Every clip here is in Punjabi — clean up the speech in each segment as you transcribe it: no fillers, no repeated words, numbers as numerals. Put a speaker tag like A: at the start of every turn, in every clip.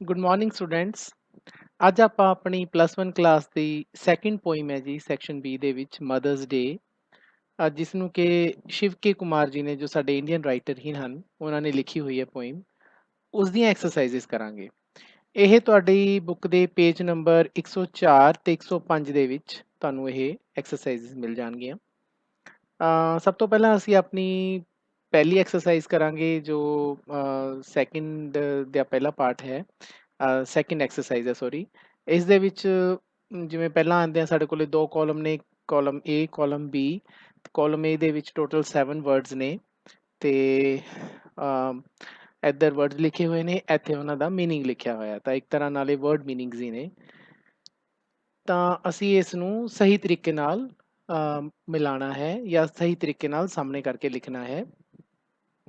A: Good morning students. ਅੱਜ ਆਪਾਂ ਆਪਣੀ +1 ਕਲਾਸ ਦੀ ਸੈਕਿੰਡ ਪੋਇਮ ਹੈ ਜੀ ਸੈਕਸ਼ਨ ਬੀ ਦੇ ਵਿੱਚ ਮਦਰਸ ਡੇ, ਜਿਸ ਨੂੰ ਕਿ ਸ਼ਿਵ ਕੇ ਕੁਮਾਰ ਜੀ ਨੇ, ਜੋ ਸਾਡੇ ਇੰਡੀਅਨ ਰਾਈਟਰ ਹੀ ਹਨ, ਉਹਨਾਂ ਨੇ ਲਿਖੀ ਹੋਈ ਹੈ ਪੋਇਮ। ਉਸ ਦੀਆਂ ਐਕਸਰਸਾਈਜ਼ਸ ਕਰਾਂਗੇ। ਇਹ ਤੁਹਾਡੀ ਬੁੱਕ ਦੇ ਪੇਜ ਨੰਬਰ 104 ਤੇ 105 ਦੇ ਵਿੱਚ ਤੁਹਾਨੂੰ ਇਹ ਐਕਸਰਸਾਈਜ਼ਸ ਮਿਲ ਜਾਣਗੀਆਂ। ਸਭ ਤੋਂ ਪਹਿਲਾਂ ਅਸੀਂ ਆਪਣੀ ਪਹਿਲੀ ਐਕਸਰਸਾਈਜ਼ ਕਰਾਂਗੇ, ਜੋ ਸੈਕਿੰਡ ਦਾ ਪਹਿਲਾ ਪਾਰਟ ਹੈ। ਸੈਕਿੰਡ ਐਕਸਰਸਾਈਜ਼ ਹੈ, ਸੌਰੀ। ਇਸ ਦੇ ਵਿੱਚ ਜਿਵੇਂ ਪਹਿਲਾਂ ਆਉਂਦੇ ਆ, ਸਾਡੇ ਕੋਲੇ ਦੋ ਕਾਲਮ ਨੇ, ਕਾਲਮ ਏ, ਕਾਲਮ ਬੀ। ਕਾਲਮ ਏ ਦੇ ਵਿੱਚ ਟੋਟਲ 7 ਵਰਡਸ ਨੇ, ਤੇ ਇੱਧਰ ਵਰਡਸ ਲਿਖੇ ਹੋਏ ਨੇ, ਇੱਥੇ ਉਹਨਾਂ ਦਾ ਮੀਨਿੰਗ ਲਿਖਿਆ ਹੋਇਆ। ਤਾਂ ਇੱਕ ਤਰ੍ਹਾਂ ਨਾਲ ਇਹ ਵਰਡ ਮੀਨਿੰਗਸ ਹੀ ਨੇ। ਤਾਂ ਅਸੀਂ ਇਸ ਨੂੰ ਸਹੀ ਤਰੀਕੇ ਨਾਲ ਮਿਲਾਣਾ ਹੈ ਜਾਂ ਸਹੀ ਤਰੀਕੇ ਨਾਲ ਸਾਹਮਣੇ ਕਰਕੇ ਲਿਖਣਾ ਹੈ,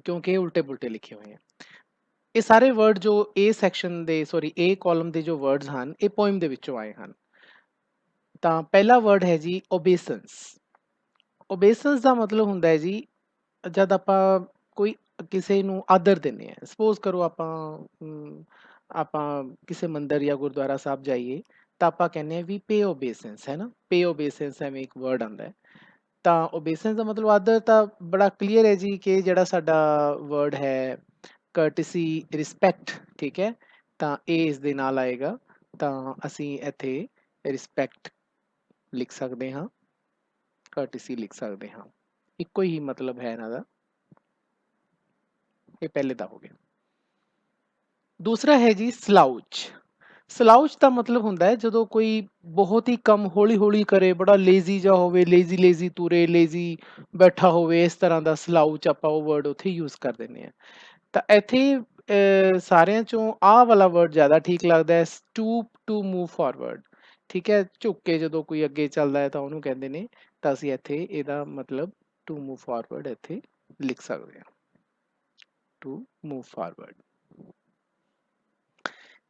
A: ਕਿਉਂਕਿ ਇਹ ਉਲਟੇ ਪੁਲਟੇ ਲਿਖੇ ਹੋਏ ਆ। ਇਹ ਸਾਰੇ ਵਰਡ ਜੋ ਏ ਸੈਕਸ਼ਨ ਦੇ, ਸੌਰੀ ਏ ਕਾਲਮ ਦੇ ਜੋ ਵਰਡਸ ਹਨ, ਇਹ ਪੋਇਮ ਦੇ ਵਿੱਚੋਂ ਆਏ ਹਨ। ਤਾਂ ਪਹਿਲਾ ਵਰਡ ਹੈ ਜੀ ਓਬੇਸੈਂਸ। ਓਬੇਸੈਂਸ ਦਾ ਮਤਲਬ ਹੁੰਦਾ ਹੈ ਜੀ, ਜਦ ਆਪਾਂ ਕੋਈ ਕਿਸੇ ਨੂੰ ਆਦਰ ਦਿੰਦੇ ਆ। ਸਪੋਜ਼ ਕਰੋ ਆਪਾਂ ਕਿਸੇ ਮੰਦਿਰ ਜਾਂ ਗੁਰਦੁਆਰਾ ਸਾਹਿਬ ਜਾਈਏ, ਤਾਂ ਆਪਾਂ ਕਹਿੰਦੇ ਆ ਵੀ ਪੇ ਓਬੇਸੈਂਸ, ਹੈ ਨਾ। ਪੇ ਓਬੇਸੈਂਸ ਐਵੇਂ ਇੱਕ ਵਰਡ ਆਉਂਦਾ ਹੈ। ਤਾਂ ਓਬੇਸੈਂਸ ਦਾ ਮਤਲਬ ਆਦਰ ਤਾਂ ਬੜਾ ਕਲੀਅਰ ਹੈ ਜੀ, ਕਿ ਜਿਹੜਾ ਸਾਡਾ ਵਰਡ ਹੈ ਕਰਟਸੀ, ਰਿਸਪੈਕਟ, ਠੀਕ ਹੈ। ਤਾਂ ਇਹ ਇਸ ਦੇ ਨਾਲ ਆਏਗਾ, ਤਾਂ ਅਸੀਂ ਇੱਥੇ ਰਿਸਪੈਕਟ ਲਿਖ ਸਕਦੇ ਹਾਂ, ਕਰਟਸੀ ਲਿਖ ਸਕਦੇ ਹਾਂ। ਇੱਕੋ ਹੀ ਮਤਲਬ ਹੈ ਇਹਨਾਂ ਦਾ। ਇਹ ਪਹਿਲੇ ਦਾ ਹੋ ਗਿਆ। ਦੂਸਰਾ ਹੈ ਜੀ ਸਲਾਊਚ। ਸਲਾਊਚ ਦਾ ਮਤਲਬ ਹੁੰਦਾ ਹੈ ਜਦੋਂ ਕੋਈ ਬਹੁਤ ਹੀ ਕੰਮ ਹੌਲੀ ਹੌਲੀ ਕਰੇ, ਬੜਾ ਲੇਜ਼ੀ ਜਿਹਾ ਹੋਵੇ, ਲੇਜ਼ੀ ਲੇਜ਼ੀ ਤੁਰੇ, ਲੇਜ਼ੀ ਬੈਠਾ ਹੋਵੇ, ਇਸ ਤਰ੍ਹਾਂ ਦਾ ਸਲਾਊਚ ਆਪਾਂ ਉਹ ਵਰਡ ਉੱਥੇ ਯੂਜ਼ ਕਰ ਦਿੰਦੇ ਹਾਂ। ਤਾਂ ਇੱਥੇ ਸਾਰਿਆਂ ਚੋਂ ਆਹ ਵਾਲਾ ਵਰਡ ਜ਼ਿਆਦਾ ਠੀਕ ਲੱਗਦਾ ਹੈ, ਸਟੂਪ ਟੂ ਮੂਵ ਫਾਰਵਰਡ, ਠੀਕ ਹੈ। ਝੁੱਕ ਕੇ ਜਦੋਂ ਕੋਈ ਅੱਗੇ ਚੱਲਦਾ ਹੈ ਤਾਂ ਉਹਨੂੰ ਕਹਿੰਦੇ ਨੇ। ਤਾਂ ਅਸੀਂ ਇੱਥੇ ਇਹਦਾ ਮਤਲਬ ਟੂ ਮੂਵ ਫਾਰਵਰਡ ਇੱਥੇ ਲਿਖ ਸਕਦੇ ਹਾਂ, ਟੂ ਮੂਵ ਫਾਰਵਰਡ।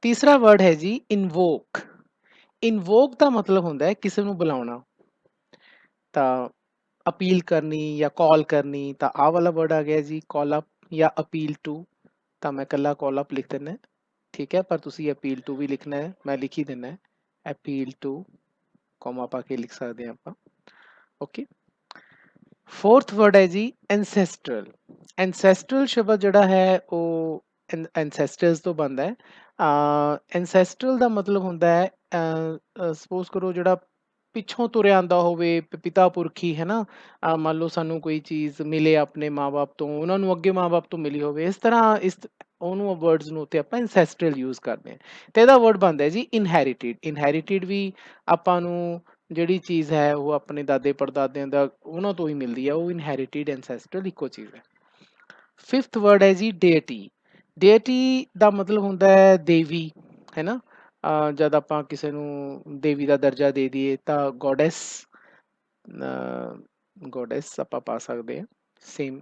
A: ਤੀਸਰਾ ਵਰਡ ਹੈ ਜੀ ਇਨਵੋਕ। ਇਨਵੋਕ ਦਾ ਮਤਲਬ ਹੁੰਦਾ ਹੈ ਕਿਸੇ ਨੂੰ ਬੁਲਾਉਣਾ। ਤਾਂ ਅਪੀਲ ਕਰਨੀ ਜਾਂ ਕਾਲ ਕਰਨੀ, ਤਾਂ ਆਹ ਵਾਲਾ ਵਰਡ ਆ ਗਿਆ ਜੀ ਕਾਲ ਅਪ ਜਾਂ ਅਪੀਲ ਟੂ। ਤਾਂ ਮੈਂ ਇਕੱਲਾ ਕਾਲ ਅਪ ਲਿਖ ਦਿੰਦਾ, ਠੀਕ ਹੈ, ਪਰ ਤੁਸੀਂ ਅਪੀਲ ਟੂ ਵੀ ਲਿਖਣਾ ਹੈ, ਮੈਂ ਲਿਖ ਹੀ ਦਿੰਦਾ ਅਪੀਲ ਟੂ, ਕੋਮਾ ਪਾ ਕੇ ਲਿਖ ਸਕਦੇ ਹਾਂ ਆਪਾਂ। ਓਕੇ। ਫੋਰਥ ਵਰਡ ਹੈ ਜੀ ਐਨਸੈਸਟਰਲ। ਐਨਸੈਸਟਰਲ ਸ਼ਬਦ ਜਿਹੜਾ ਹੈ ਉਹ ਐਨਸੈਸਟਰਸ ਤੋਂ ਬਣਦਾ ਹੈ। ਐਨਸੈਸਟਰਲ ਦਾ ਮਤਲਬ ਹੁੰਦਾ ਹੈ, ਸਪੋਜ਼ ਕਰੋ ਜਿਹੜਾ ਪਿੱਛੋਂ ਤੁਰਿਆ ਆਉਂਦਾ ਹੋਵੇ, ਪਿਤਾ ਪੁਰਖੀ, ਹੈ ਨਾ। ਮੰਨ ਲਓ ਸਾਨੂੰ ਕੋਈ ਚੀਜ਼ ਮਿਲੇ ਆਪਣੇ ਮਾਂ-ਬਾਪ ਤੋਂ, ਉਹਨਾਂ ਨੂੰ ਅੱਗੇ ਮਾਂ-ਬਾਪ ਤੋਂ ਮਿਲੀ ਹੋਵੇ, ਇਸ ਤਰ੍ਹਾਂ ਉਹਨੂੰ ਵਰਡਸ ਨੂੰ ਉੱਤੇ ਆਪਾਂ ਐਨਸੈਸਟਰਲ ਯੂਜ਼ ਕਰਦੇ ਹਾਂ। ਤੇ ਇਹਦਾ ਵਰਡ ਬਣਦਾ ਜੀ ਇਨਹੈਰੀਟਿਡ। ਇਨਹੈਰੀਟਿਡ ਵੀ ਆਪਾਂ ਨੂੰ ਜਿਹੜੀ ਚੀਜ਼ ਹੈ ਉਹ ਆਪਣੇ ਦਾਦੇ ਪੜਦਾਦਿਆਂ ਦਾ, ਉਹਨਾਂ ਤੋਂ ਹੀ ਮਿਲਦੀ ਹੈ, ਉਹ ਇਨਹੈਰੀਟਿਡ ਐਨਸੈਸਟਰਲ ਇੱਕੋ ਚੀਜ਼ ਹੈ। ਫਿਫਥ ਵਰਡ ਹੈ ਜੀ ਡੇਟੀ। ਡੇਟੀ ਦਾ ਮਤਲਬ ਹੁੰਦਾ ਹੈ ਦੇਵੀ, ਹੈ ਨਾ। ਜਦ ਆਪਾਂ ਕਿਸੇ ਨੂੰ ਦੇਵੀ ਦਾ ਦਰਜਾ ਦੇ ਦਈਏ ਤਾਂ ਗੋਡੈਸ, ਗੋਡੈਸ ਆਪਾਂ ਪਾ ਸਕਦੇ ਹਾਂ।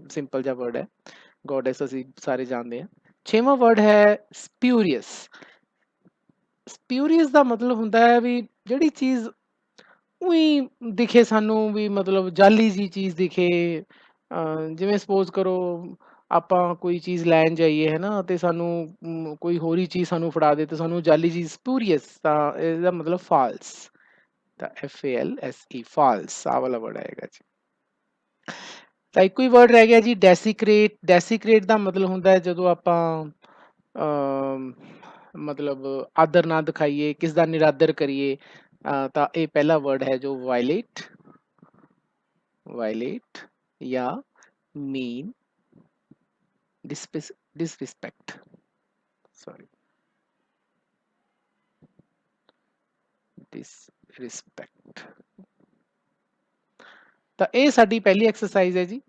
A: ਸਿੰਪਲ ਜਿਹਾ ਵਰਡ ਹੈ ਗੋਡੈਸ, ਅਸੀਂ ਸਾਰੇ ਜਾਣਦੇ ਹਾਂ। ਛੇਵਾਂ ਵਰਡ ਹੈ ਸਪਿਊਰੀਅਸ। ਸਪਿਊਰੀਅਸ ਦਾ ਮਤਲਬ ਹੁੰਦਾ ਹੈ ਵੀ ਜਿਹੜੀ ਚੀਜ਼ ਉਹੀ ਦਿਖੇ ਸਾਨੂੰ, ਵੀ ਮਤਲਬ ਜਾਲੀ ਜੀ ਚੀਜ਼ ਦਿਖੇ। ਜਿਵੇਂ ਸਪੋਜ਼ ਕਰੋ ਆਪਾਂ ਕੋਈ ਚੀਜ਼ ਲੈਣ ਜਾਈਏ, ਹੈ ਨਾ, ਤੇ ਸਾਨੂੰ ਕੋਈ ਹੋਰ ਹੀ ਚੀਜ਼ ਸਾਨੂੰ ਫੜਾ ਦੇ, ਤੇ ਸਾਨੂੰ ਜਾਲੀ ਚੀਜ਼ ਸਪੂਰੀਅਸ, ਤਾਂ ਇਹਦਾ ਮਤਲਬ ਫਾਲਸ। ਤਾਂ FALSE, ਫਾਲਸ, ਆਹ ਵਾਲਾ ਵਰਡ ਆਏਗਾ ਜੀ। ਤਾਂ ਇੱਕੋ ਹੀ ਵਰਡ ਰਹਿ ਗਿਆ ਜੀ ਡੈਸੀਕ੍ਰੇਟ। ਡੈਸੀਕ੍ਰੇਟ ਦਾ ਮਤਲਬ ਹੁੰਦਾ ਹੈ ਜਦੋਂ ਆਪਾਂ ਮਤਲਬ ਆਦਰ ਨਾ ਦਿਖਾਈਏ, ਕਿਸ ਦਾ ਨਿਰਾਦਰ ਕਰੀਏ। ਤਾਂ ਇਹ ਪਹਿਲਾ ਵਰਡ ਹੈ ਜੋ ਵਾਇਲੇਟ, ਵਾਇਲੇਟ ਜਾਂ mean, disrespect, sorry, disrespect। ਤਾਂ ਇਹ ਸਾਡੀ ਪਹਿਲੀ ਐਕਸਰਸਾਈਜ਼ ਹੈ ਜੀ।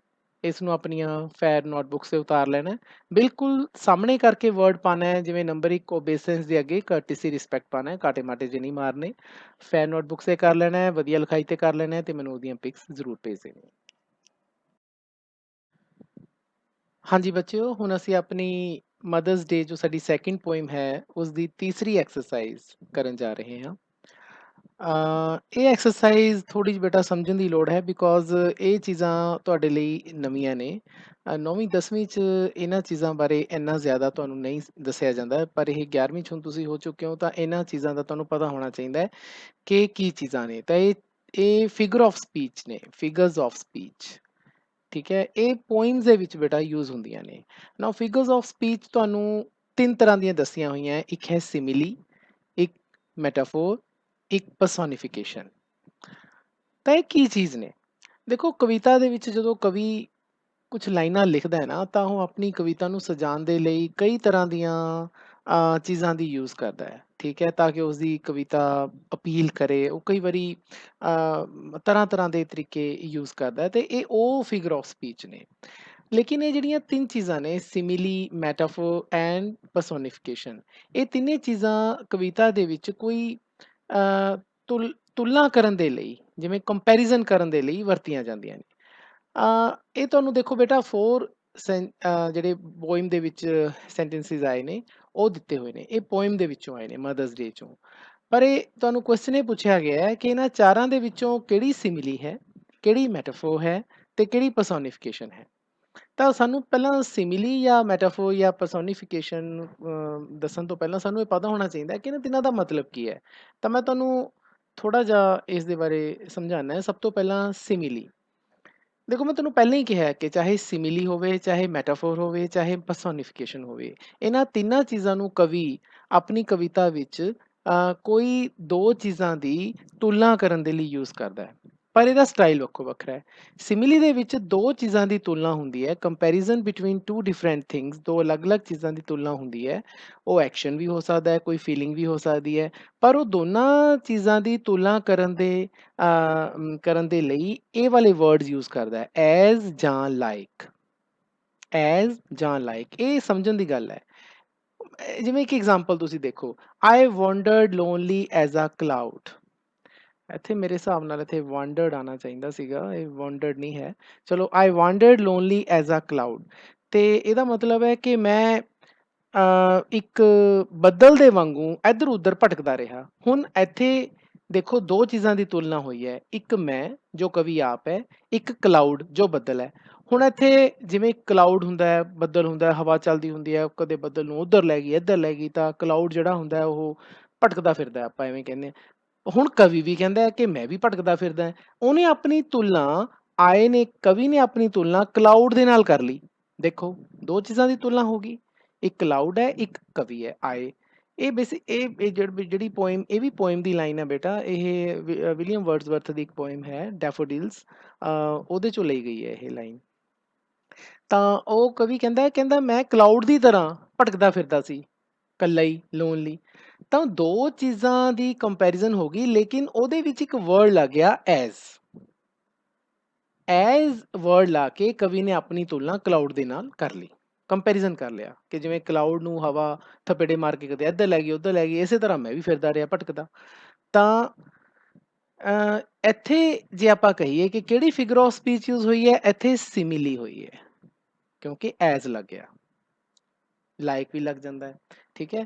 A: ਇਸ ਨੂੰ ਆਪਣੀਆਂ ਫੇਅਰ ਨੋਟਬੁੱਕਸ ਤੇ ਉਤਾਰ ਲੈਣਾ ਹੈ। ਬਿਲਕੁਲ ਸਾਹਮਣੇ ਕਰਕੇ ਵਰਡ ਪਾਣਾ ਹੈ, ਜਿਵੇਂ ਨੰਬਰ 1 ਓਬੇਸੈਂਸ ਦੇ ਅੱਗੇ ਕਰਟਸੀ, ਰਿਸਪੈਕਟ ਪਾਣਾ ਹੈ, ਕਾਟੇ ਮਾਟੇ ਜਿਹੇ ਨਹੀਂ ਮਾਰਨੇ। ਫੇਅਰ ਨੋਟਬੁੱਕਸ ਤੇ ਕਰ ਲੈਣਾ ਹੈ, ਵਧੀਆ ਲਿਖਾਈ ਤੇ ਕਰ ਲੈਣਾ ਹੈ, ਤੇ ਮੈਨੂੰ ਉਹਦੀਆਂ ਪਿਕਸ ਜ਼ਰੂਰ ਭੇਜ ਦੇਣੀ। ਹਾਂਜੀ ਬੱਚਿਓ, ਹੁਣ ਅਸੀਂ ਆਪਣੀ ਮਦਰਸ ਡੇ, ਜੋ ਸਾਡੀ ਸੈਕਿੰਡ ਪੋਇਮ ਹੈ, ਉਸ ਦੀ ਤੀਸਰੀ ਐਕਸਰਸਾਈਜ਼ ਕਰਨ ਜਾ ਰਹੇ ਹਾਂ। ਇਹ ਐਕਸਰਸਾਈਜ਼ ਥੋੜ੍ਹੀ ਜਿਹੀ ਬੇਟਾ ਸਮਝਣ ਦੀ ਲੋੜ ਹੈ ਬਿਕੋਜ਼ ਇਹ ਚੀਜ਼ਾਂ ਤੁਹਾਡੇ ਲਈ ਨਵੀਆਂ ਨੇ। 9ਵੀਂ 10ਵੀਂ 'ਚ ਇਹਨਾਂ ਚੀਜ਼ਾਂ ਬਾਰੇ ਇੰਨਾ ਜ਼ਿਆਦਾ ਤੁਹਾਨੂੰ ਨਹੀਂ ਦੱਸਿਆ ਜਾਂਦਾ ਹੈ, ਪਰ ਇਹ 11ਵੀਂ 'ਚ ਹੁਣ ਤੁਸੀਂ ਹੋ ਚੁੱਕੇ ਹੋ ਤਾਂ ਇਹਨਾਂ ਚੀਜ਼ਾਂ ਦਾ ਤੁਹਾਨੂੰ ਪਤਾ ਹੋਣਾ ਚਾਹੀਦਾ ਹੈ ਕਿ ਕੀ ਚੀਜ਼ਾਂ ਨੇ। ਤਾਂ ਇਹ ਫਿਗਰ ਆਫ ਸਪੀਚ ਨੇ, ਫਿਗਰਸ ਆਫ ਸਪੀਚ। ਠੀਕ ਹੈ, ਇਹ ਪੋਇਮਸ ਦੇ ਵਿੱਚ ਬੇਟਾ ਯੂਜ਼ ਹੁੰਦੀਆਂ ਨੇ। ਨਾਓ ਫਿਗਰਸ ਆਫ ਸਪੀਚ ਤੁਹਾਨੂੰ 3 ਤਰ੍ਹਾਂ ਦੀਆਂ ਦੱਸੀਆਂ ਹੋਈਆਂ, ਇੱਕ ਹੈ ਸਿਮਿਲੀ, ਇੱਕ ਮੈਟਾਫੋਰ, ਇੱਕ ਪਰਸੋਨੀਫਿਕੇਸ਼ਨ। ਤਾਂ ਇਹ ਕੀ ਚੀਜ਼ ਨੇ? ਦੇਖੋ, ਕਵਿਤਾ ਦੇ ਵਿੱਚ ਜਦੋਂ ਕਵੀ ਕੁਝ ਲਾਈਨਾਂ ਲਿਖਦਾ ਹੈ ਨਾ, ਤਾਂ ਉਹ ਆਪਣੀ ਕਵਿਤਾ ਨੂੰ ਸਜਾਉਣ ਦੇ ਲਈ ਕਈ ਤਰ੍ਹਾਂ ਦੀਆਂ ਚੀਜ਼ਾਂ ਦੀ ਯੂਜ਼ ਕਰਦਾ ਹੈ। ਠੀਕ ਹੈ, ਤਾਂ ਕਿ ਉਸਦੀ ਕਵਿਤਾ ਅਪੀਲ ਕਰੇ। ਉਹ ਕਈ ਵਾਰੀ ਤਰ੍ਹਾਂ ਤਰ੍ਹਾਂ ਦੇ ਤਰੀਕੇ ਯੂਜ਼ ਕਰਦਾ ਹੈ, ਤੇ ਇਹ ਉਹ ਫਿਗਰ ਆਫ ਸਪੀਚ ਨੇ। ਲੇਕਿਨ ਇਹ ਜਿਹੜੀਆਂ 3 ਚੀਜ਼ਾਂ ਨੇ, ਸਿਮਿਲੀ, ਮੈਟਾਫੋਰ ਐਂਡ ਪਰਸੋਨੀਫਿਕੇਸ਼ਨ, ਇਹ ਤਿੰਨੇ ਚੀਜ਼ਾਂ ਕਵਿਤਾ ਦੇ ਵਿੱਚ ਕੋਈ ਤੁਲਨਾ ਕਰਨ ਦੇ ਲਈ, ਜਿਵੇਂ ਕੰਪੈਰੀਜ਼ਨ ਕਰਨ ਦੇ ਲਈ ਵਰਤੀਆਂ ਜਾਂਦੀਆਂ ਨੇ। ਇਹ ਤੁਹਾਨੂੰ ਦੇਖੋ ਬੇਟਾ 4 ਜਿਹੜੇ ਪੋਇਮ ਦੇ ਵਿੱਚ ਸੈਂਟੈਂਸਿਸ ਆਏ ਨੇ, ਉਹ ਦਿੱਤੇ ਹੋਏ ਨੇ। ਇਹ ਪੋਇਮ ਦੇ ਵਿੱਚੋਂ ਆਏ ਨੇ, ਮਦਰਸ ਡੇ ਚੋਂ। ਪਰ ਇਹ ਤੁਹਾਨੂੰ ਕੁਐਸਚਨ ਇਹ ਪੁੱਛਿਆ ਗਿਆ ਹੈ ਕਿ ਇਹਨਾਂ ਚਾਰਾਂ ਦੇ ਵਿੱਚੋਂ ਕਿਹੜੀ ਸਿਮਿਲੀ ਹੈ, ਕਿਹੜੀ ਮੈਟਾਫੋਰ ਹੈ, ਤੇ ਕਿਹੜੀ ਪਰਸੋਨੀਫਿਕੇਸ਼ਨ ਹੈ। ਤਾਂ ਸਾਨੂੰ ਪਹਿਲਾਂ ਸਿਮਿਲੀ ਜਾਂ ਮੈਟਾਫੋਰ ਜਾਂ ਪਰਸੋਨੀਫਿਕੇਸ਼ਨ ਦੱਸਣ ਤੋਂ ਪਹਿਲਾਂ ਸਾਨੂੰ ਇਹ ਪਤਾ ਹੋਣਾ ਚਾਹੀਦਾ ਕਿ ਇਹਨਾਂ ਤਿੰਨਾਂ ਦਾ ਮਤਲਬ ਕੀ ਹੈ। ਤਾਂ ਮੈਂ ਤੁਹਾਨੂੰ ਥੋੜ੍ਹਾ ਜਿਹਾ ਇਸ ਦੇ ਬਾਰੇ ਸਮਝਾਉਣਾ ਹੈ। ਸਭ ਤੋਂ ਪਹਿਲਾਂ ਸਿਮਿਲੀ। ਦੇਖੋ, ਮੈਂ ਤੁਹਾਨੂੰ ਪਹਿਲਾਂ ਹੀ ਕਿਹਾ ਕਿ ਚਾਹੇ ਸਿਮਿਲੀ ਹੋਵੇ, ਚਾਹੇ ਮੈਟਾਫੋਰ ਹੋਵੇ, ਚਾਹੇ ਪਰਸੋਨੀਫਿਕੇਸ਼ਨ ਹੋਵੇ, ਇਹਨਾਂ ਤਿੰਨਾਂ ਚੀਜ਼ਾਂ ਨੂੰ ਕਵੀ ਆਪਣੀ ਕਵਿਤਾ ਵਿੱਚ ਕੋਈ 2 ਚੀਜ਼ਾਂ ਦੀ ਤੁਲਨਾ ਕਰਨ ਦੇ ਲਈ ਯੂਜ਼ ਕਰਦਾ ਹੈ, ਪਰ ਇਹਦਾ ਸਟਾਈਲ ਵੱਖੋ ਵੱਖਰਾ ਹੈ। ਸਿਮਿਲੀ ਦੇ ਵਿੱਚ 2 ਚੀਜ਼ਾਂ ਦੀ ਤੁਲਨਾ ਹੁੰਦੀ ਹੈ, ਕੰਪੈਰੀਜ਼ਨ ਬਿਟਵੀਨ 2 ਡਿਫਰੈਂਟ ਥਿੰਗਸ, 2 ਅਲੱਗ-ਅਲੱਗ ਚੀਜ਼ਾਂ ਦੀ ਤੁਲਨਾ ਹੁੰਦੀ ਹੈ। ਉਹ ਐਕਸ਼ਨ ਵੀ ਹੋ ਸਕਦਾ ਹੈ, ਕੋਈ ਫੀਲਿੰਗ ਵੀ ਹੋ ਸਕਦੀ ਹੈ, ਪਰ ਉਹ ਦੋਨਾਂ ਚੀਜ਼ਾਂ ਦੀ ਤੁਲਨਾ ਕਰਨ ਦੇ ਲਈ ਇਹ ਵਾਲੇ ਵਰਡਸ ਯੂਜ਼ ਕਰਦਾ ਹੈ, ਐਜ਼ ਜਾਂ ਲਾਈਕ। ਐਜ਼ ਜਾਂ ਲਾਈਕ, ਇਹ ਸਮਝਣ ਦੀ ਗੱਲ ਹੈ। ਜਿਵੇਂ ਕਿ ਐਗਜ਼ਾਮਪਲ ਤੁਸੀਂ ਦੇਖੋ, ਆਈ ਵਾਂਡਰਡ ਲੋਨਲੀ ਐਜ਼ ਅ ਕਲਾਊਡ। ਇੱਥੇ ਮੇਰੇ ਹਿਸਾਬ ਨਾਲ ਇੱਥੇ ਵਾਂਡਰਡ ਆਉਣਾ ਚਾਹੀਦਾ ਸੀਗਾ, ਇਹ ਵਾਂਡਰਡ ਨਹੀਂ ਹੈ। ਚਲੋ, ਆਈ ਵਾਂਡਰਡ ਲੋਨਲੀ ਐਜ਼ ਅ ਕਲਾਊਡ, ਤੇ ਇਹਦਾ ਮਤਲਬ ਹੈ ਕਿ ਮੈਂ ਇੱਕ ਬੱਦਲ ਦੇ ਵਾਂਗੂ ਇੱਧਰ ਉੱਧਰ ਭਟਕਦਾ ਰਿਹਾ। ਹੁਣ ਇੱਥੇ ਦੇਖੋ, 2 ਚੀਜ਼ਾਂ ਦੀ ਤੁਲਨਾ ਹੋਈ ਹੈ, ਇੱਕ ਮੈਂ ਜੋ ਕਵੀ ਆਪ ਹੈ, ਇੱਕ ਕਲਾਊਡ ਜੋ ਬੱਦਲ ਹੈ। ਹੁਣ ਇੱਥੇ ਜਿਵੇਂ ਕਲਾਊਡ ਹੁੰਦਾ ਹੈ, ਬੱਦਲ ਹੁੰਦਾ ਹੈ, ਹਵਾ ਚੱਲਦੀ ਹੁੰਦੀ ਹੈ, ਕਦੇ ਬੱਦਲ ਨੂੰ ਉੱਧਰ ਲੈ ਗਈ, ਇੱਧਰ ਲੈ ਗਈ, ਤਾਂ ਕਲਾਊਡ ਜਿਹੜਾ ਹੁੰਦਾ ਹੈ ਉਹ ਭਟਕਦਾ ਫਿਰਦਾ, ਆਪਾਂ ਐਵੇਂ ਕਹਿੰਦੇ ਹਾਂ। ਹੁਣ ਕਵੀ ਵੀ ਕਹਿੰਦਾ ਹੈ ਕਿ ਮੈਂ ਵੀ ਭਟਕਦਾ ਫਿਰਦਾ। ਉਹਨੇ ਆਪਣੀ ਤੁਲਨਾ, ਕਵੀ ਨੇ ਆਪਣੀ ਤੁਲਨਾ ਕਲਾਊਡ ਦੇ ਨਾਲ ਕਰ ਲਈ। ਦੇਖੋ, 2 ਚੀਜ਼ਾਂ ਦੀ ਤੁਲਨਾ ਹੋ ਗਈ, ਇੱਕ ਕਲਾਊਡ ਹੈ, ਇੱਕ ਕਵੀ ਹੈ, ਆਏ। ਇਹ ਜਿਹੜੀ ਪੋਇਮ, ਇਹ ਵੀ ਪੋਇਮ ਦੀ ਲਾਈਨ ਹੈ ਬੇਟਾ। ਇਹ ਵਿਲੀਅਮ ਵਰਡਸਵਰਥ ਦੀ ਇੱਕ ਪੋਇਮ ਹੈ, ਡੈਫੋਡਿਲਸ, ਉਹਦੇ ਚੋਂ ਲਈ ਗਈ ਹੈ ਇਹ ਲਾਈਨ। ਤਾਂ ਉਹ ਕਵੀ ਕਹਿੰਦਾ ਮੈਂ ਕਲਾਊਡ ਦੀ ਤਰ੍ਹਾਂ ਭਟਕਦਾ ਫਿਰਦਾ ਸੀ, ਇਕੱਲਾ ਹੀ, ਲੋਨਲੀ। ਤਾਂ 2 ਚੀਜ਼ਾਂ ਦੀ ਕੰਪੈਰੀਜ਼ਨ ਹੋ ਗਈ, ਲੇਕਿਨ ਉਹਦੇ ਵਿੱਚ ਇੱਕ ਵਰਡ ਲੱਗ ਗਿਆ, ਐਜ਼। ਐਜ਼ ਵਰਡ ਲਾ ਕੇ ਕਵੀ ਨੇ ਆਪਣੀ ਤੁਲਨਾ ਕਲਾਊਡ ਦੇ ਨਾਲ ਕਰ ਲਈ, ਕੰਪੈਰੀਜ਼ਨ ਕਰ ਲਿਆ ਕਿ ਜਿਵੇਂ ਕਲਾਊਡ ਨੂੰ ਹਵਾ ਥਪੇੜੇ ਮਾਰ ਕੇ ਕਦੇ ਇੱਧਰ ਲੈ ਗਈ, ਉੱਧਰ ਲੈ ਗਈ, ਇਸੇ ਤਰ੍ਹਾਂ ਮੈਂ ਵੀ ਫਿਰਦਾ ਰਿਹਾ ਭਟਕਦਾ। ਤਾਂ ਇੱਥੇ ਜੇ ਆਪਾਂ ਕਹੀਏ ਕਿ ਕਿਹੜੀ ਫਿਗਰ ਆਫ ਸਪੀਚ ਯੂਜ਼ ਹੋਈ ਹੈ, ਇੱਥੇ ਸਿਮਿਲੀ ਹੋਈ ਹੈ, ਕਿਉਂਕਿ ਐਜ਼ ਲੱਗ ਗਿਆ, ਲਾਈਕ ਵੀ ਲੱਗ ਜਾਂਦਾ ਹੈ। ਠੀਕ ਹੈ,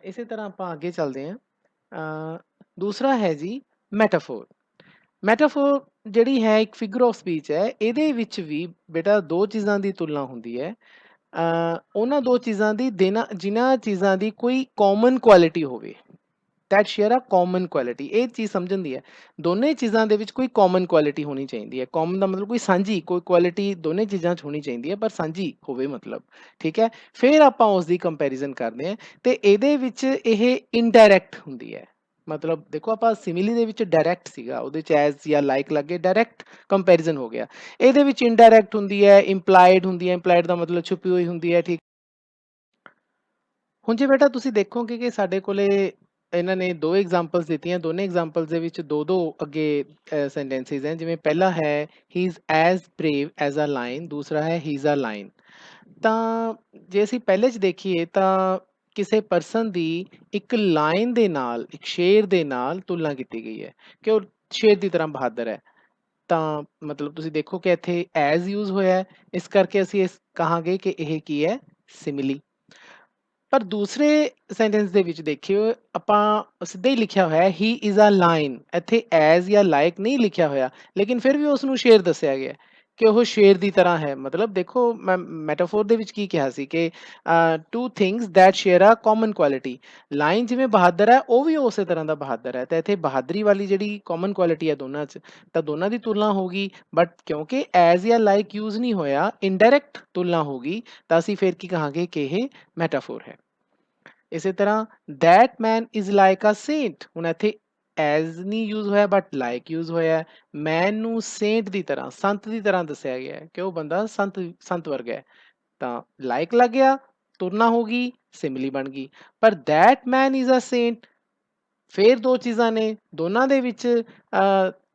A: ਇਸੇ ਤਰ੍ਹਾਂ ਆਪਾਂ ਅੱਗੇ ਚੱਲਦੇ ਹਾਂ। ਦੂਸਰਾ ਹੈ ਜੀ ਮੈਟਾਫੋਰ। ਮੈਟਾਫੋਰ ਜਿਹੜੀ ਹੈ ਇੱਕ ਫਿਗਰ ਆਫ ਸਪੀਚ ਹੈ, ਇਹਦੇ ਵਿੱਚ ਵੀ ਬੇਟਾ 2 ਚੀਜ਼ਾਂ ਦੀ ਤੁਲਨਾ ਹੁੰਦੀ ਹੈ। ਉਹਨਾਂ 2 ਚੀਜ਼ਾਂ ਦੀ ਜਿਨ੍ਹਾਂ ਚੀਜ਼ਾਂ ਦੀ ਕੋਈ ਕਾਮਨ ਕੁਆਲਿਟੀ ਹੋਵੇ, that share a common quality. ਇਹ ਚੀਜ਼ ਸਮਝਣ ਦੀ ਹੈ, ਦੋਨੇ ਚੀਜ਼ਾਂ ਦੇ ਵਿੱਚ ਕੋਈ ਕਾਮਨ ਕੁਆਲਿਟੀ ਹੋਣੀ ਚਾਹੀਦੀ ਹੈ। ਕਾਮਨ ਦਾ ਮਤਲਬ ਕੋਈ ਸਾਂਝੀ ਕੋਈ ਕੁਆਲਿਟੀ ਦੋਨੇ ਚੀਜ਼ਾਂ 'ਚ ਹੋਣੀ ਚਾਹੀਦੀ ਹੈ, ਪਰ ਸਾਂਝੀ ਹੋਵੇ ਮਤਲਬ। ਠੀਕ ਹੈ, ਫਿਰ ਆਪਾਂ ਉਸ ਦੀ ਕੰਪੈਰੀਜ਼ਨ ਕਰਦੇ ਹਾਂ, ਤੇ ਇਹਦੇ ਵਿੱਚ ਇਹ ਇਨਡਾਇਰੈਕਟ ਹੁੰਦੀ ਹੈ। ਮਤਲਬ ਦੇਖੋ, ਆਪਾਂ ਸਿਮਿਲੀ ਦੇ ਵਿੱਚ ਡਾਇਰੈਕਟ ਸੀਗਾ, ਉਹਦੇ 'ਚ ਐਜ਼ ਜਾਂ ਲਾਈਕ ਲੱਗੇ, ਡਾਇਰੈਕਟ ਕੰਪੈਰੀਜ਼ਨ ਹੋ ਗਿਆ। ਇਹਦੇ ਵਿੱਚ ਇਨਡਾਇਰੈਕਟ ਹੁੰਦੀ ਹੈ, ਇੰਪਲਾਈਡ ਹੁੰਦੀ ਹੈ। ਇੰਪਲਾਈਡ ਦਾ ਮਤਲਬ ਛੁਪੀ ਹੋਈ ਹੁੰਦੀ ਹੈ। ਠੀਕ, ਹੁਣ ਜੇ ਬੇਟਾ ਤੁਸੀਂ ਦੇਖੋਗੇ ਕਿ ਸਾਡੇ ਕੋਲੇ ਇਹਨਾਂ ਨੇ 2 ਐਗਜ਼ਾਮਪਲਸ ਦਿੱਤੀਆਂ, ਦੋਨੇ ਐਗਜ਼ਾਮਪਲਸ ਦੇ ਵਿੱਚ 2-2 ਅੱਗੇ ਸੈਂਟੈਂਸਿਸ ਹੈ। ਜਿਵੇਂ ਪਹਿਲਾ ਹੈ, he is as brave as a lion, ਦੂਸਰਾ ਹੈ ਹੀ ਇਜ਼ ਅ ਲਾਇਨ। ਤਾਂ ਜੇ ਅਸੀਂ ਪਹਿਲੇ 'ਚ ਦੇਖੀਏ ਤਾਂ ਕਿਸੇ ਪਰਸਨ ਦੀ ਇੱਕ ਲਾਇਨ ਦੇ ਨਾਲ, ਇੱਕ ਸ਼ੇਰ ਦੇ ਨਾਲ ਤੁਲਨਾ ਕੀਤੀ ਗਈ ਹੈ ਕਿ ਉਹ ਸ਼ੇਰ ਦੀ ਤਰ੍ਹਾਂ ਬਹਾਦਰ ਹੈ। ਤਾਂ ਮਤਲਬ ਤੁਸੀਂ ਦੇਖੋ ਕਿ ਇੱਥੇ ਐਜ਼ ਯੂਜ਼ ਹੋਇਆ ਹੈ, ਇਸ ਕਰਕੇ ਅਸੀਂ ਕਹਾਂਗੇ ਕਿ ਇਹ ਕੀ ਹੈ, ਸਿਮਿਲੀ। ਪਰ ਦੂਸਰੇ ਸੈਂਟੈਂਸ ਦੇ ਵਿੱਚ ਦੇਖਿਓ ਆਪਾਂ ਸਿੱਧਾ ਹੀ ਲਿਖਿਆ ਹੋਇਆ ਹੈ ਹੀ ਇਜ਼ ਅ ਲਾਇਨ, ਇੱਥੇ ਐਜ਼ ਜਾਂ ਲਾਈਕ ਨਹੀਂ ਲਿਖਿਆ ਹੋਇਆ, ਲੇਕਿਨ ਫਿਰ ਵੀ ਉਸ ਨੂੰ ਸ਼ੇਰ ਦੱਸਿਆ ਗਿਆ ਕਿ ਉਹ ਸ਼ੇਰ ਦੀ ਤਰ੍ਹਾਂ ਹੈ। ਮਤਲਬ ਦੇਖੋ ਮੈਂ ਮੈਟਾਫੋਰ ਦੇ ਵਿੱਚ ਕੀ ਕਿਹਾ ਸੀ ਕਿ two things that share a common quality. Lion ਜਿਵੇਂ ਬਹਾਦਰ ਹੈ ਉਹ ਵੀ ਉਸੇ ਤਰ੍ਹਾਂ ਦਾ ਬਹਾਦਰ ਹੈ, ਤਾਂ ਇੱਥੇ ਬਹਾਦਰੀ ਵਾਲੀ ਜਿਹੜੀ ਕਾਮਨ ਕੁਆਲਿਟੀ ਹੈ ਦੋਨਾਂ 'ਚ, ਤਾਂ ਦੋਨਾਂ ਦੀ ਤੁਲਨਾ ਹੋਗੀ। ਬਟ ਕਿਉਂਕਿ ਐਜ਼ ਜਾਂ ਲਾਈਕ ਯੂਜ਼ ਨਹੀਂ ਹੋਇਆ, ਇਨਡਾਇਰੈਕਟ ਤੁਲਨਾ ਹੋਗੀ, ਤਾਂ ਅਸੀਂ ਫਿਰ ਕੀ ਕਹਾਂਗੇ ਕਿ ਇਹ ਮੈਟਾਫੋਰ ਹੈ। ਇਸੇ ਤਰ੍ਹਾਂ that man is like a saint, ਹੁਣ ਇੱਥੇ as ਨਹੀਂ ਯੂਜ਼ ਹੋਇਆ ਬਟ like ਯੂਜ਼ ਹੋਇਆ। ਮੈਨ ਨੂੰ ਸੇਂਟ ਦੀ ਤਰ੍ਹਾਂ, ਸੰਤ ਦੀ ਤਰ੍ਹਾਂ ਦੱਸਿਆ ਗਿਆ ਹੈ ਕਿ ਉਹ ਬੰਦਾ ਸੰਤ ਸੰਤ ਵਰਗਾ ਹੈ, ਤਾਂ like ਲੱਗ ਗਿਆ, ਤੁਲਨਾ ਹੋ ਗਈ, ਸਿਮਿਲੀ ਬਣ ਗਈ। ਪਰ that man is a saint ਫਿਰ ਦੋ ਚੀਜ਼ਾਂ ਨੇ, ਦੋਨਾਂ ਦੇ ਵਿੱਚ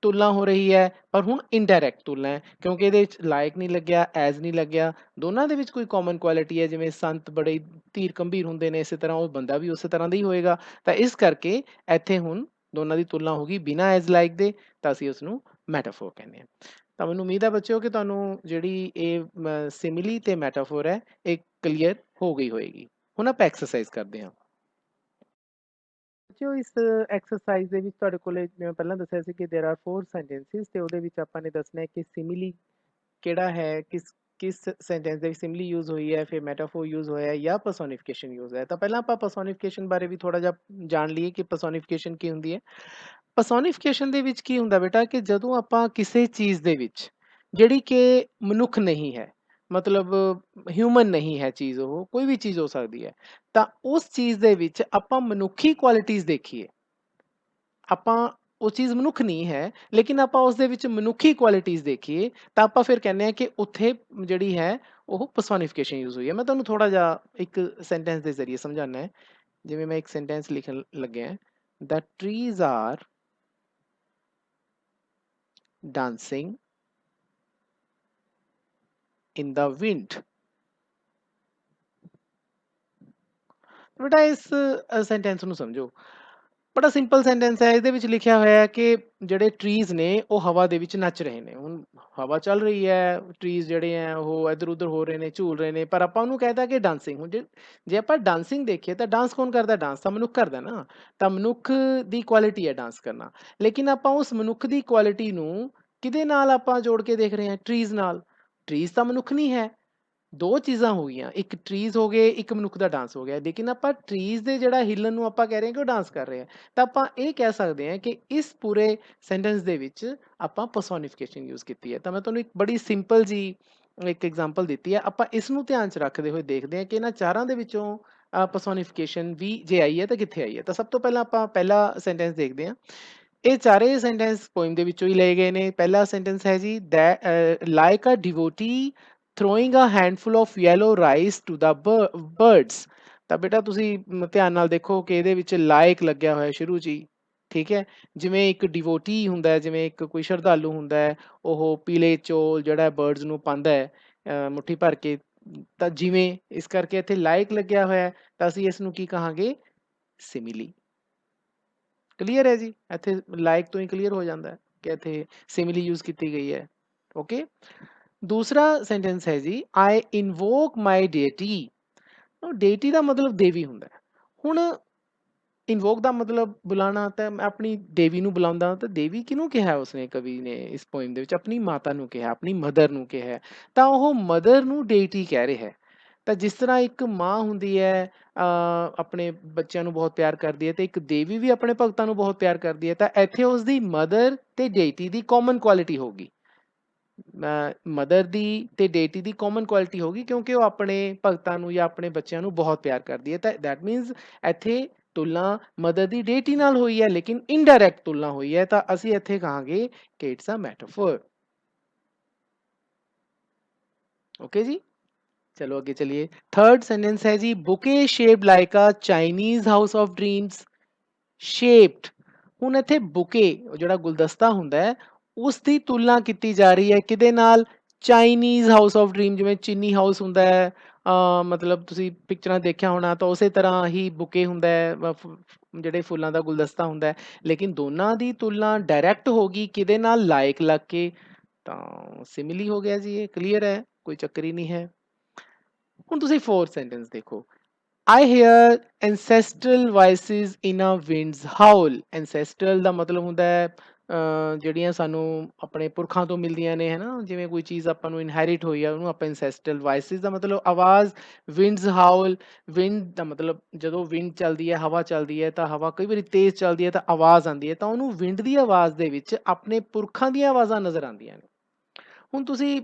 A: ਤੁਲਨਾ ਹੋ ਰਹੀ ਹੈ, ਪਰ ਹੁਣ ਇਨਡਾਇਰੈਕਟ ਤੁਲਨਾ ਹੈ ਕਿਉਂਕਿ ਇਹਦੇ ਵਿੱਚ ਲਾਇਕ ਨਹੀਂ ਲੱਗਿਆ, ਐਜ਼ ਨਹੀਂ ਲੱਗਿਆ। ਦੋਨਾਂ ਦੇ ਵਿੱਚ ਕੋਈ ਕਾਮਨ ਕੁਆਲਿਟੀ ਹੈ, ਜਿਵੇਂ ਸੰਤ ਬੜੇ ਧੀਰ ਗੰਭੀਰ ਹੁੰਦੇ ਨੇ, ਇਸੇ ਤਰ੍ਹਾਂ ਉਹ ਬੰਦਾ ਵੀ ਉਸੇ ਤਰ੍ਹਾਂ ਦਾ ਹੀ ਹੋਏਗਾ। ਤਾਂ ਇਸ ਕਰਕੇ ਇੱਥੇ ਹੁਣ ਦੋਨਾਂ ਦੀ ਤੁਲਨਾ ਹੋ ਗਈ ਬਿਨਾਂ ਐਜ਼ ਲਾਈਕ ਦੇ, ਤਾਂ ਅਸੀਂ ਉਸਨੂੰ ਮੈਟਾਫੋਰ ਕਹਿੰਦੇ ਹਾਂ। ਤਾਂ ਮੈਨੂੰ ਉਮੀਦ ਹੈ ਬੱਚਿਓ ਕਿ ਤੁਹਾਨੂੰ ਜਿਹੜੀ ਇਹ ਸਿਮਿਲੀ ਤੇ ਮੈਟਾਫੋਰ ਹੈ ਇਹ ਕਲੀਅਰ ਹੋ ਗਈ ਹੋਏਗੀ। ਹੁਣ ਆਪਾਂ ਐਕਸਰਸਾਈਜ਼ ਕਰਦੇ ਹਾਂ। ਬੱਚਿਓ ਇਸ ਐਕਸਰਸਾਈਜ਼ ਦੇ ਵਿੱਚ ਤੁਹਾਡੇ ਕੋਲੇ ਜਿਵੇਂ ਪਹਿਲਾਂ ਦੱਸਿਆ ਸੀ ਕਿ देयर आर 4 ਸੈਂਟੈਂਸਿਸ, ਤੇ ਉਹਦੇ ਵਿੱਚ ਆਪਾਂ ਨੇ ਦੱਸਣਾ ਹੈ ਕਿ ਸਿਮਿਲੀ ਕਿਹੜਾ ਹੈ, ਕਿਸ ਸੈਂਟੈਂਸ ਦੇ ਵਿੱਚ ਸਿਮਿਲੀ ਯੂਜ਼ ਹੋਈ ਹੈ, ਫਿਰ ਮੈਟਾਫੋਰ ਯੂਜ਼ ਹੋਇਆ ਜਾਂ ਪਰਸੋਨੀਫਿਕੇਸ਼ਨ ਯੂਜ਼ ਹੈ। ਤਾਂ ਪਹਿਲਾਂ ਆਪਾਂ ਪਰਸੋਨੀਫਿਕੇਸ਼ਨ ਬਾਰੇ ਵੀ ਥੋੜਾ ਜਿਹਾ ਜਾਣ ਲਈਏ ਕਿ ਪਰਸੋਨੀਫਿਕੇਸ਼ਨ ਕੀ ਹੁੰਦੀ ਹੈ। ਪਰਸੋਨੀਫਿਕੇਸ਼ਨ ਦੇ ਵਿੱਚ ਕੀ ਹੁੰਦਾ ਬੇਟਾ ਕਿ ਜਦੋਂ ਆਪਾਂ ਕਿਸੇ ਚੀਜ਼ ਦੇ ਵਿੱਚ ਜਿਹੜੀ ਕਿ ਮਨੁੱਖ ਨਹੀਂ ਹੈ, ਮਤਲਬ ਹਿਊਮਨ ਨਹੀਂ ਹੈ ਚੀਜ਼, ਉਹ ਕੋਈ ਵੀ ਚੀਜ਼ ਹੋ ਸਕਦੀ ਹੈ, ਤਾਂ ਉਸ ਚੀਜ਼ ਦੇ ਵਿੱਚ ਆਪਾਂ ਮਨੁੱਖੀ ਕੁਆਲਿਟੀਜ਼ ਦੇਖੀਏ। ਆਪਾਂ ਉਹ ਚੀਜ਼ ਮਨੁੱਖ ਨਹੀਂ ਹੈ ਲੇਕਿਨ ਆਪਾਂ ਉਸ ਦੇ ਵਿੱਚ ਮਨੁੱਖੀ ਕੁਆਲਿਟੀਜ਼ ਦੇਖੀਏ, ਤਾਂ ਆਪਾਂ ਫਿਰ ਕਹਿੰਦੇ ਹਾਂ ਕਿ ਉੱਥੇ ਜਿਹੜੀ ਹੈ ਉਹ ਪਰਸੋਨੀਫਿਕੇਸ਼ਨ ਯੂਜ਼ ਹੋਈ ਹੈ। ਮੈਂ ਤੁਹਾਨੂੰ ਥੋੜਾ ਜਿਹਾ ਇੱਕ ਸੈਂਟੈਂਸ ਦੇ ਜ਼ਰੀਏ ਸਮਝਾਉਣਾ ਹੈ। ਜਿਵੇਂ ਮੈਂ ਇੱਕ ਸੈਂਟੈਂਸ ਲਿਖਣ ਲੱਗਿਆ, the trees are dancing in the wind। ਬੇਟਾ ਇਸ ਸੈਂਟੈਂਸ ਨੂੰ ਸਮਝੋ, ਬੜਾ ਸਿੰਪਲ ਸੈਂਟੈਂਸ ਹੈ। ਇਹਦੇ ਵਿੱਚ ਲਿਖਿਆ ਹੋਇਆ ਹੈ ਕਿ ਜਿਹੜੇ ਟਰੀਜ਼ ਨੇ ਉਹ ਹਵਾ ਦੇ ਵਿੱਚ ਨੱਚ ਰਹੇ ਨੇ। ਹੁਣ ਹਵਾ ਚੱਲ ਰਹੀ ਹੈ, ਟਰੀਜ਼ ਜਿਹੜੇ ਹੈ ਉਹ ਇੱਧਰ ਉੱਧਰ ਹੋ ਰਹੇ ਨੇ, ਝੂਲ ਰਹੇ ਨੇ, ਪਰ ਆਪਾਂ ਉਹਨੂੰ ਕਹਿਤਾ ਕਿ ਡਾਂਸਿੰਗ। ਹੁਣ ਜੇ ਆਪਾਂ ਡਾਂਸਿੰਗ ਦੇਖੀਏ ਤਾਂ ਡਾਂਸ ਕੌਣ ਕਰਦਾ? ਡਾਂਸ ਤਾਂ ਮਨੁੱਖ ਕਰਦਾ ਨਾ, ਤਾਂ ਮਨੁੱਖ ਦੀ ਕੁਆਲਿਟੀ ਹੈ ਡਾਂਸ ਕਰਨਾ। ਲੇਕਿਨ ਆਪਾਂ ਉਸ ਮਨੁੱਖ ਦੀ ਕੁਆਲਿਟੀ ਨੂੰ ਕਿਹਦੇ ਨਾਲ ਆਪਾਂ ਜੋੜ ਕੇ ਦੇਖ ਰਹੇ ਹਾਂ? ਟਰੀਜ਼ ਨਾਲ। ਟਰੀਜ਼ ਤਾਂ ਮਨੁੱਖ ਨਹੀਂ ਹੈ। ਦੋ ਚੀਜ਼ਾਂ ਹੋ ਗਈਆਂ, ਇੱਕ ਟਰੀਜ਼ ਹੋ ਗਏ, ਇੱਕ ਮਨੁੱਖ ਦਾ ਡਾਂਸ ਹੋ ਗਿਆ। ਲੇਕਿਨ ਆਪਾਂ ਟਰੀਜ਼ ਦੇ ਜਿਹੜਾ ਹਿੱਲਣ ਨੂੰ ਆਪਾਂ ਕਹਿ ਰਹੇ ਹਾਂ ਕਿ ਉਹ ਡਾਂਸ ਕਰ ਰਹੇ ਆ, ਤਾਂ ਆਪਾਂ ਇਹ ਕਹਿ ਸਕਦੇ ਹਾਂ ਕਿ ਇਸ ਪੂਰੇ ਸੈਂਟੈਂਸ ਦੇ ਵਿੱਚ ਆਪਾਂ ਪਰਸੋਨੀਫਿਕੇਸ਼ਨ ਯੂਜ਼ ਕੀਤੀ ਹੈ। ਤਾਂ ਮੈਂ ਤੁਹਾਨੂੰ ਇੱਕ ਬੜੀ ਸਿੰਪਲ ਜੀ ਇੱਕ ਐਗਜ਼ਾਮਪਲ ਦਿੱਤੀ ਹੈ। ਆਪਾਂ ਇਸ ਨੂੰ ਧਿਆਨ 'ਚ ਰੱਖਦੇ ਹੋਏ ਦੇਖਦੇ ਹਾਂ ਕਿ ਇਹਨਾਂ ਚਾਰਾਂ ਦੇ ਵਿੱਚੋਂ ਪਰਸੋਨੀਫਿਕੇਸ਼ਨ ਵੀ ਜੇ ਆਈ ਹੈ ਤਾਂ ਕਿੱਥੇ ਆਈ ਹੈ। ਤਾਂ ਸਭ ਤੋਂ ਪਹਿਲਾਂ ਆਪਾਂ ਪਹਿਲਾ ਸੈਂਟੈਂਸ ਦੇਖਦੇ ਹਾਂ। ਇਹ ਚਾਰੇ ਸੈਂਟੈਂਸ ਪੋਇਮ ਦੇ ਵਿੱਚੋਂ ਹੀ ਲਏ ਗਏ ਨੇ। ਪਹਿਲਾ ਸੈਂਟੈਂਸ ਹੈ ਜੀ like a devotee throwing a handful of yellow rice to the birds। ਤਾਂ ਬੇਟਾ ਤੁਸੀਂ ਧਿਆਨ ਨਾਲ ਦੇਖੋ ਕਿ ਇਹਦੇ ਵਿੱਚ ਲਾਇਕ ਲੱਗਿਆ ਹੋਇਆ ਸ਼ੁਰੂ 'ਚ ਹੀ, ਠੀਕ ਹੈ। ਜਿਵੇਂ ਇੱਕ ਡਿਵੋਟੀ ਹੁੰਦਾ ਹੈ, ਜਿਵੇਂ ਇੱਕ ਕੋਈ ਸ਼ਰਧਾਲੂ ਹੁੰਦਾ ਹੈ, ਉਹ ਪੀਲੇ ਚੌਲ ਜਿਹੜਾ ਬਰਡਸ ਨੂੰ ਪਾਉਂਦਾ ਹੈ ਮੁੱਠੀ ਭਰ ਕੇ, ਤਾਂ ਜਿਵੇਂ ਇਸ ਕਰਕੇ ਇੱਥੇ ਲਾਇਕ ਲੱਗਿਆ ਹੋਇਆ ਹੈ, ਤਾਂ ਅਸੀਂ ਇਸ ਨੂੰ ਕੀ ਕਹਾਂਗੇ? ਸਿਮਿਲੀ। ਕਲੀਅਰ ਹੈ ਜੀ? ਇੱਥੇ ਲਾਇਕ ਤੋਂ ਹੀ ਕਲੀਅਰ ਹੋ ਜਾਂਦਾ ਹੈ ਕਿ ਇੱਥੇ ਸਿਮਿਲੀ ਯੂਜ਼ ਕੀਤੀ ਗਈ ਹੈ। ਓਕੇ, ਦੂਸਰਾ ਸੈਂਟੈਂਸ ਹੈ ਜੀ ਆਈ ਇਨਵੋਕ ਮਾਈ ਡੇਟੀ। ਡੇਟੀ ਦਾ ਮਤਲਬ ਦੇਵੀ ਹੁੰਦਾ ਹੈ। ਹੁਣ ਇਨਵੋਕ ਦਾ ਮਤਲਬ ਬੁਲਾਣਾ, ਤਾਂ ਮੈਂ ਆਪਣੀ ਦੇਵੀ ਨੂੰ ਬੁਲਾਉਂਦਾ, ਤਾਂ ਦੇਵੀ ਕਿਹਨੂੰ ਕਿਹਾ ਉਸਨੇ? ਕਵੀ ਨੇ ਇਸ ਪੋਇਮ ਦੇ ਵਿੱਚ ਆਪਣੀ ਮਾਤਾ ਨੂੰ ਕਿਹਾ, ਆਪਣੀ ਮਦਰ ਨੂੰ ਕਿਹਾ, ਤਾਂ ਉਹ ਮਦਰ ਨੂੰ ਡੇਟੀ ਕਹਿ ਰਿਹਾ ਹੈ। ਤਾਂ ਜਿਸ ਤਰ੍ਹਾਂ ਇੱਕ ਮਾਂ ਹੁੰਦੀ ਹੈ ਆਪਣੇ ਬੱਚਿਆਂ ਨੂੰ ਬਹੁਤ ਪਿਆਰ ਕਰਦੀ ਹੈ, ਤੇ ਇੱਕ ਦੇਵੀ ਵੀ ਆਪਣੇ ਭਗਤਾਂ ਨੂੰ ਬਹੁਤ ਪਿਆਰ ਕਰਦੀ ਹੈ, ਤਾਂ ਇੱਥੇ ਉਸਦੀ ਮਦਰ ਤੇ ਡੇਟੀ ਦੀ ਕਾਮਨ ਕੁਆਲਿਟੀ ਹੋਗੀ। ਮਦਰ ਦੀ ਤੇ ਡੇਟੀ ਦੀ ਕਾਮਨ ਕੁਆਲਿਟੀ ਹੋਗੀ ਕਿਉਂਕਿ ਉਹ ਆਪਣੇ ਭਗਤਾਂ ਨੂੰ ਜਾਂ ਆਪਣੇ ਬੱਚਿਆਂ ਨੂੰ ਬਹੁਤ ਪਿਆਰ ਕਰਦੀ ਹੈ। ਤਾਂ ਦੈਟ ਮੀਨਸ ਇੱਥੇ ਤੁਲਨਾ ਮਦਰ ਦੀ ਡੇਟੀ ਨਾਲ ਹੋਈ ਹੈ, ਲੇਕਿਨ ਇਨਡਾਇਰੈਕਟ ਤੁਲਨਾ ਹੋਈ ਹੈ, ਤਾਂ ਅਸੀਂ ਇੱਥੇ ਕਹਾਂਗੇ ਕਿ ਇਟਸ ਅ ਮੈਟਾਫੋਰ। ਓਕੇ ਜੀ, ਚਲੋ ਅੱਗੇ ਚਲਿਏ। ਥਰਡ ਸੈਂਟੈਂਸ ਹੈ ਜੀ bouquet shaped like a Chinese house of dreams. Shaped, ਹੁਣ ਇੱਥੇ ਬੁਕੇ ਜਿਹੜਾ ਗੁਲਦਸਤਾ ਹੁੰਦਾ ਹੈ ਉਸ ਦੀ ਤੁਲਨਾ ਕੀਤੀ ਜਾ ਰਹੀ ਹੈ ਕਿਹਦੇ ਨਾਲ? Chinese house of dream. ਜਿਵੇਂ ਚੀਨੀ ਹਾਊਸ ਹੁੰਦਾ ਹੈ, ਮਤਲਬ ਤੁਸੀਂ ਪਿਕਚਰਾਂ ਦੇਖਿਆ ਹੋਣਾ, ਤਾਂ ਉਸੇ ਤਰ੍ਹਾਂ ਹੀ ਬੁਕੇ ਹੁੰਦਾ ਹੈ, ਜਿਹੜੇ ਫੁੱਲਾਂ ਦਾ ਗੁਲਦਸਤਾ ਹੁੰਦਾ ਹੈ। ਲੇਕਿਨ ਦੋਨਾਂ ਦੀ ਤੁਲਨਾ ਡਾਇਰੈਕਟ ਹੋ ਗਈ ਕਿਹਦੇ ਨਾਲ? ਲਾਇਕ ਲੱਗ ਕੇ, ਤਾਂ ਸਿਮਿਲੀ ਹੋ ਗਿਆ ਜੀ। ਇਹ ਕਲੀਅਰ ਹੈ, ਕੋਈ ਚੱਕਰ ਹੀ ਨਹੀਂ ਹੈ। ਹੁਣ ਤੁਸੀਂ ਫੋਰਥ ਸੈਂਟੈਂਸ ਦੇਖੋ, I hear ancestral voices in a wind's howl। ancestral ਦਾ ਮਤਲਬ ਹੁੰਦਾ ਹੈ ਜਿਹੜੀਆਂ ਸਾਨੂੰ ਆਪਣੇ ਪੁਰਖਾਂ ਤੋਂ ਮਿਲਦੀਆਂ ਨੇ, ਹੈ ਨਾ, ਜਿਵੇਂ ਕੋਈ ਚੀਜ਼ ਆਪਾਂ ਨੂੰ ਇਨਹੈਰਿਟ ਹੋਈ ਆ, ਉਹਨੂੰ ਆਪਾਂ ancestral voices ਦਾ ਮਤਲਬ ਆਵਾਜ਼। winds howl, wind ਦਾ ਮਤਲਬ ਜਦੋਂ wind ਚੱਲਦੀ ਹੈ, ਹਵਾ ਚੱਲਦੀ ਹੈ, ਤਾਂ ਹਵਾ ਕਈ ਵਾਰੀ ਤੇਜ਼ ਚੱਲਦੀ ਹੈ ਤਾਂ ਆਵਾਜ਼ ਆਉਂਦੀ ਹੈ, ਤਾਂ ਉਹਨੂੰ wind ਦੀ ਆਵਾਜ਼ ਦੇ ਵਿੱਚ ਆਪਣੇ ਪੁਰਖਾਂ ਦੀਆਂ ਆਵਾਜ਼ਾਂ ਨਜ਼ਰ ਆਉਂਦੀਆਂ ਨੇ। ਹੁਣ ਤੁਸੀਂ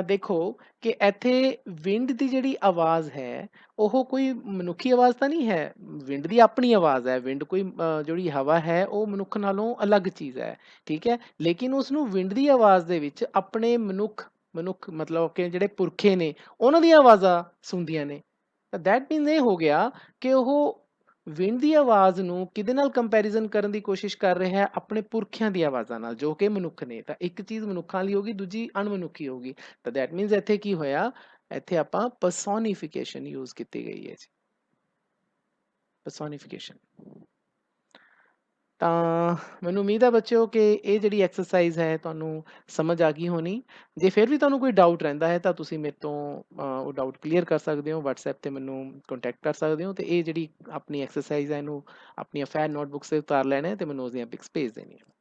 A: ਦੇਖੋ ਕਿ ਇੱਥੇ ਵਿੰਡ ਦੀ ਜਿਹੜੀ ਆਵਾਜ਼ ਹੈ, ਉਹ ਕੋਈ ਮਨੁੱਖੀ ਆਵਾਜ਼ ਤਾਂ ਨਹੀਂ ਹੈ। ਵਿੰਡ ਦੀ ਆਪਣੀ ਆਵਾਜ਼ ਹੈ। ਵਿੰਡ ਕੋਈ ਜਿਹੜੀ ਹਵਾ ਹੈ ਉਹ ਮਨੁੱਖ ਨਾਲੋਂ ਅਲੱਗ ਚੀਜ਼ ਹੈ, ਠੀਕ ਹੈ। ਲੇਕਿਨ ਉਸਨੂੰ ਵਿੰਡ ਦੀ ਆਵਾਜ਼ ਦੇ ਵਿੱਚ ਆਪਣੇ ਮਨੁੱਖ ਮਨੁੱਖ ਮਤਲਬ ਕਿ ਜਿਹੜੇ ਪੁਰਖੇ ਨੇ ਉਹਨਾਂ ਦੀਆਂ ਆਵਾਜ਼ਾਂ ਸੁਣਦੀਆਂ ਨੇ। ਦੈਟ ਮੀਨਸ ਇਹ ਹੋ ਗਿਆ ਕਿ ਉਹ ਵਿੰਡ ਦੀ ਆਵਾਜ਼ ਨੂੰ ਕਿਹਦੇ ਨਾਲ ਕੰਪੈਰੀਜ਼ਨ ਕਰਨ ਦੀ ਕੋਸ਼ਿਸ਼ ਕਰ ਰਿਹਾ ਹੈ? ਆਪਣੇ ਪੁਰਖਿਆਂ ਦੀ ਆਵਾਜ਼ਾਂ ਨਾਲ, ਜੋ ਕਿ ਮਨੁੱਖ ਨੇ। ਤਾਂ ਇੱਕ ਚੀਜ਼ ਮਨੁੱਖਾਂ ਲਈ ਹੋਗੀ, ਦੂਜੀ ਅਣਮਨੁੱਖੀ ਹੋਗੀ। ਤਾਂ ਦੈਟ ਮੀਨਸ ਇੱਥੇ ਕੀ ਹੋਇਆ? ਇੱਥੇ ਆਪਾਂ ਪਰਸੋਨੀਫਿਕੇਸ਼ਨ ਯੂਜ਼ ਕੀਤੀ ਗਈ ਹੈ ਜੀ, ਪਰਸੋਨੀਫਿਕੇਸ਼ਨ। ਤਾਂ ਮੈਨੂੰ ਉਮੀਦ ਹੈ ਬੱਚਿਓ ਕਿ ਇਹ ਜਿਹੜੀ ਐਕਸਰਸਾਈਜ਼ ਹੈ ਤੁਹਾਨੂੰ ਸਮਝ ਆ ਗਈ ਹੋਣੀ। ਜੇ ਫਿਰ ਵੀ ਤੁਹਾਨੂੰ ਕੋਈ ਡਾਊਟ ਰਹਿੰਦਾ ਹੈ ਤਾਂ ਤੁਸੀਂ ਮੇਰੇ ਤੋਂ ਉਹ ਡਾਊਟ ਕਲੀਅਰ ਕਰ ਸਕਦੇ ਹੋ। WhatsApp 'ਤੇ ਮੈਨੂੰ ਕੰਟੈਕਟ ਕਰ ਸਕਦੇ ਹੋ। ਅਤੇ ਇਹ ਜਿਹੜੀ ਆਪਣੀ ਐਕਸਰਸਾਈਜ਼ ਹੈ ਇਹਨੂੰ ਆਪਣੀਆਂ ਫੈਨ ਨੋਟਬੁੱਕਸ 'ਤੇ ਉਤਾਰ ਲੈਣਾ ਹੈ ਅਤੇ ਮੈਨੂੰ ਉਸਦੀਆਂ ਪਿਕਸ ਭੇਜ ਦੇਣੀਆਂ।